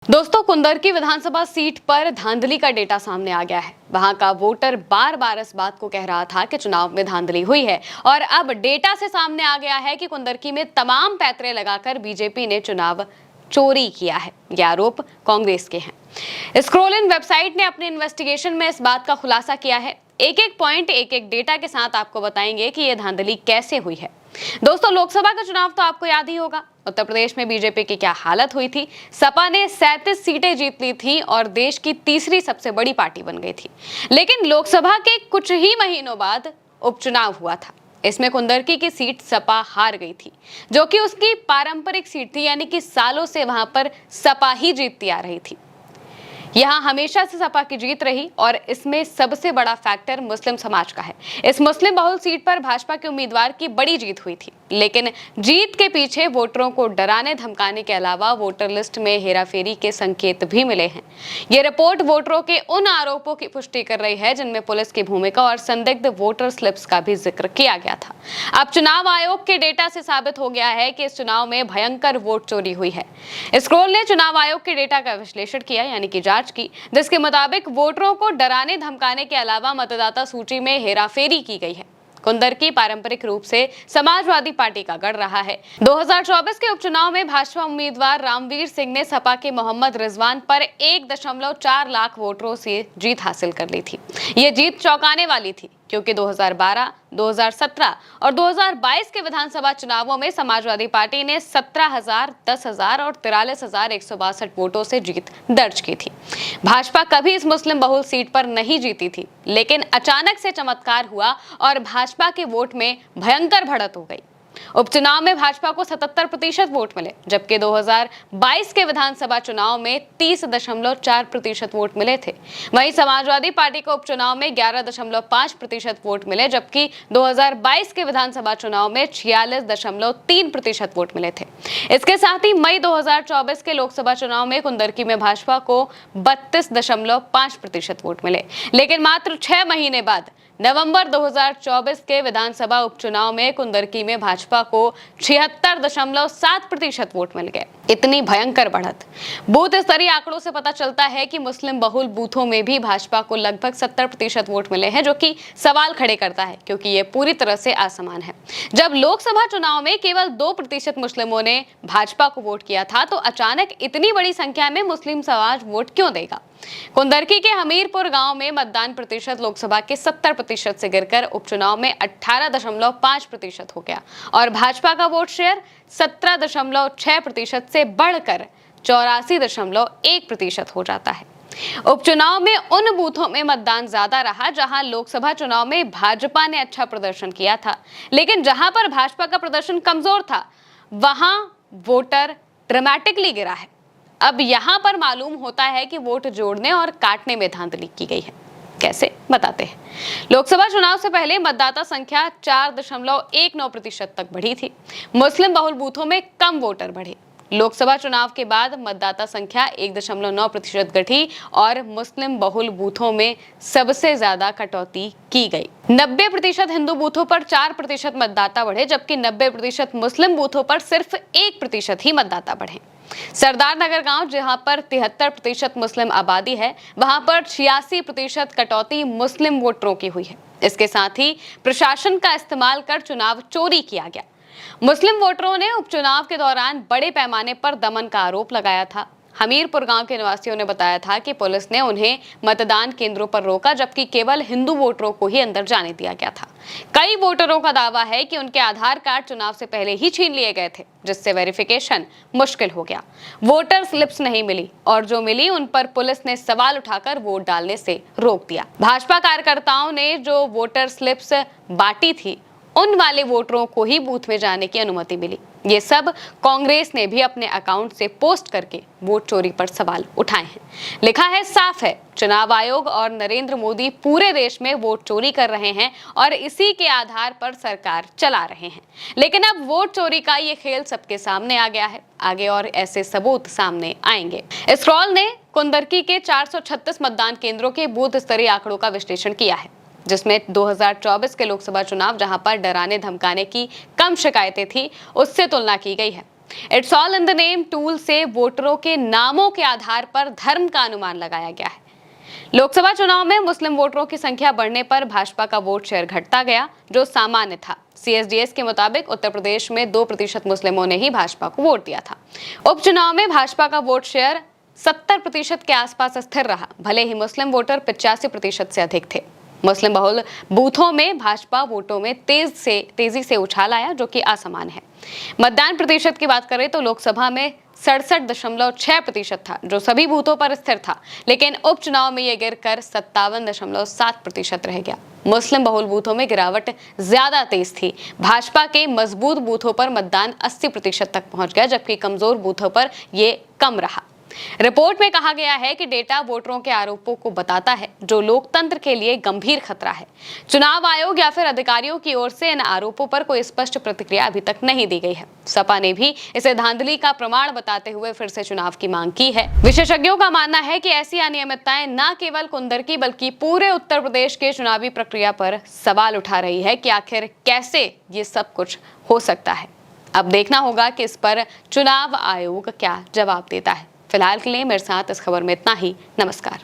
दोस्तों, कुंदरकी विधानसभा सीट पर धांधली का डेटा सामने आ गया है। वहां का वोटर बार बार इस बात को कह रहा था कि चुनाव में धांधली हुई है और अब डेटा से सामने आ गया है कि कुंदरकी में तमाम पैतरे लगाकर बीजेपी ने चुनाव चोरी किया है। ये आरोप कांग्रेस के हैं। स्क्रॉल इन वेबसाइट ने अपने इन्वेस्टिगेशन में इस बात का खुलासा किया है। एक एक पॉइंट, एक एक डेटा के साथ आपको बताएंगे कि यह धांधली कैसे हुई है। दोस्तों, लोकसभा का चुनाव तो आपको याद ही होगा। उत्तर प्रदेश में बीजेपी की क्या हालत हुई थी। सपा ने 37 सीटें जीत ली थी और देश की तीसरी सबसे बड़ी पार्टी बन गई थी। लेकिन लोकसभा के कुछ ही महीनों बाद उपचुनाव हुआ था। इसमें कुंदरकी की सीट सपा हार गई थी, जो कि उसकी पारंपरिक सीट थी, यानी कि सालों से वहां पर सपा ही जीतती आ रही थी। यहां हमेशा से सपा की जीत रही और इसमें सबसे बड़ा फैक्टर मुस्लिम समाज का है। इस मुस्लिम बहुल सीट पर भाजपा के उम्मीदवार की बड़ी जीत हुई थी, लेकिन जीत के पीछे वोटरों को डराने धमकाने के अलावा वोटर लिस्ट में हेराफेरी के संकेत भी मिले हैं। ये रिपोर्ट वोटरों के उन आरोपों की पुष्टि कर रही है जिनमें पुलिस की भूमिका और संदिग्ध वोटर स्लिप्स का भी जिक्र किया गया था। अब चुनाव आयोग के डेटा से साबित हो गया है कि इस चुनाव में भयंकर वोट चोरी हुई है। स्क्रॉल ने चुनाव आयोग के डेटा का विश्लेषण किया, यानी कि की, जिसके मुताबिक वोटरों को डराने धमकाने के अलावा मतदाता सूची में हेराफेरी की गई है। कुंदरकी पारंपरिक रूप से समाजवादी पार्टी का गढ़ रहा है। 2024 के उपचुनाव में भाजपा उम्मीदवार रामवीर सिंह ने सपा के मोहम्मद रिजवान पर 1.4 लाख वोटरों से जीत हासिल कर ली थी। ये जीत चौंकाने वाली थी, क्योंकि 2012, 2017 और 2022 के विधानसभा चुनावों में समाजवादी पार्टी ने 17,000, 10,000 और 43,162 वोटों से जीत दर्ज की थी। भाजपा कभी इस मुस्लिम बहुल सीट पर नहीं जीती थी, लेकिन अचानक से चमत्कार हुआ और भाजपा के वोट में भयंकर बढ़त हो गई। उपचुनाव में भाजपा को 77% वोट मिले, जबकि 2022 के विधानसभा चुनाव में 30.4% वोट मिले थे। वहीं समाजवादी पार्टी को उपचुनाव में 11.5% वोट मिले, जबकि 2022 के विधानसभा चुनाव में 46.3% वोट मिले थे। इसके साथ ही मई 2024 के लोकसभा चुनाव में कुंदरकी में भाजपा को 32.5% वोट मिले, लेकिन मात्र 6 महीने बाद नवंबर 2024 के विधानसभा उपचुनाव में कुंदरकी में भाजपा को 76.7% वोट मिल गए। इतनी भयंकर बढ़त। बूथ स्तरीय आंकड़ों से पता चलता है कि मुस्लिम बहुल बूथों में भी भाजपा को लगभग 70% वोट मिले हैं, जो कि सवाल खड़े करता है, क्योंकि ये पूरी तरह से असमान है। जब लोकसभा चुनाव में केवल 2% मुस्लिमों ने भाजपा को वोट किया था, तो अचानक इतनी बड़ी संख्या में मुस्लिम समाज वोट क्यों देगा। कुंदरकी के हमीरपुर गांव में मतदान प्रतिशत लोकसभा के 70% से गिरकर उपचुनाव में 18.5% हो गया और भाजपा का वोट शेयर 17.6% से बढ़कर 84.1% हो जाता है। उपचुनाव में उन बूथों में मतदान ज्यादा रहा जहां लोकसभा चुनाव में भाजपा ने अच्छा प्रदर्शन किया था, लेकिन जहां पर भाजपा का प्रदर्शन कमजोर था, वहां वोटर ड्रामेटिकली गिरा है। अब यहां पर मालूम होता है कि वोट जोड़ने और काटने में धांधली की गई है। कैसे, बताते हैं। लोकसभा चुनाव से पहले मतदाता संख्या 4.19% तक बढ़ी थी। मुस्लिम बहुल बूथों में कम वोटर बढ़े। लोकसभा चुनाव के बाद मतदाता संख्या 1.9% घटी और मुस्लिम बहुल बूथों में सबसे ज्यादा कटौती की गई। 90% हिंदू बूथों पर 4% मतदाता बढ़े, जबकि 90% मुस्लिम बूथों पर सिर्फ 1% ही मतदाता बढ़े। सरदार नगर गांव, जहां पर 73% मुस्लिम आबादी है, वहां पर 86% कटौती मुस्लिम वोटरों की हुई है। इसके साथ ही प्रशासन का इस्तेमाल कर चुनाव चोरी किया गया। मुस्लिम वोटरों ने उपचुनाव के दौरान बड़े पैमाने पर दमन का आरोप लगाया था। हमीरपुर गांव के निवासियों ने बताया था कि पुलिस ने उन्हें मतदान केंद्रों पर रोका, जबकि केवल हिंदू वोटरों को ही अंदर जाने दिया गया था। कई वोटरों का दावा है कि उनके आधार कार्ड चुनाव से पहले ही छीन लिए गए थे, जिससे वेरिफिकेशन मुश्किल हो गया। वोटर स्लिप्स नहीं मिली और जो मिली उन पर पुलिस ने सवाल उठाकर वोट डालने से रोक दिया। भाजपा कार्यकर्ताओं ने जो वोटर स्लिप्स बांटी थी, उन वाले वोटरों को ही बूथ में जाने की अनुमति मिली। ये सब कांग्रेस ने भी अपने अकाउंट से पोस्ट करके वोट चोरी पर सवाल उठाए हैं। लिखा है साफ है, चुनाव आयोग और नरेंद्र मोदी पूरे देश में वोट चोरी कर रहे हैं और इसी के आधार पर सरकार चला रहे हैं। लेकिन अब वोट चोरी का ये खेल सबके सामने आ गया है। आगे और ऐसे सबूत सामने आएंगे। स्क्रॉल ने कुंदरकी के 436 मतदान केंद्रों के बूथ स्तरीय आंकड़ों का विश्लेषण किया है, जिसमें 2024 के लोकसभा चुनाव, जहां पर डराने धमकाने की कम शिकायतें थी, उससे तुलना की गई है। It's all in the name tool से वोटरों के नामों के आधार पर धर्म का अनुमान लगाया गया है। लोकसभा चुनाव में मुस्लिम वोटरों की संख्या बढ़ने पर भाजपा का वोट शेयर घटता गया, जो सामान्य था। सीएसडीएस के मुताबिक उत्तर प्रदेश में 2% मुस्लिमों ने ही भाजपा को वोट दिया था। उपचुनाव में भाजपा का वोट शेयर 70% के आसपास स्थिर रहा, भले ही मुस्लिम वोटर 85% से अधिक थे। मुस्लिम बहुल बूथों में भाजपा वोटों में तेजी से उछाल आया, जो कि असामान्य है। मतदान प्रतिशत की बात करें तो लोकसभा में 67.6% था, जो सभी बूथों पर स्थिर था, लेकिन उपचुनाव में यह गिरकर 57.7% रह गया। मुस्लिम बहुल बूथों में गिरावट ज्यादा तेज थी। भाजपा के मजबूत बूथों पर मतदान 80% तक पहुंच गया, जबकि कमजोर बूथों पर यह कम रहा। रिपोर्ट में कहा गया है कि डेटा वोटरों के आरोपों को बताता है, जो लोकतंत्र के लिए गंभीर खतरा है। चुनाव आयोग या फिर अधिकारियों की ओर से इन आरोपों पर कोई स्पष्ट प्रतिक्रिया अभी तक नहीं दी गई है। सपा ने भी इसे धांधली का प्रमाण बताते हुए फिर से चुनाव की मांग की है। विशेषज्ञों का मानना है कि ऐसी अनियमितताएं न केवल कुंदरकी बल्कि पूरे उत्तर प्रदेश के चुनावी प्रक्रिया पर सवाल उठा रही है कि आखिर कैसे ये सब कुछ हो सकता है। अब देखना होगा कि इस पर चुनाव आयोग क्या जवाब देता है। फिलहाल के लिए मेरे साथ इस खबर में इतना ही। नमस्कार।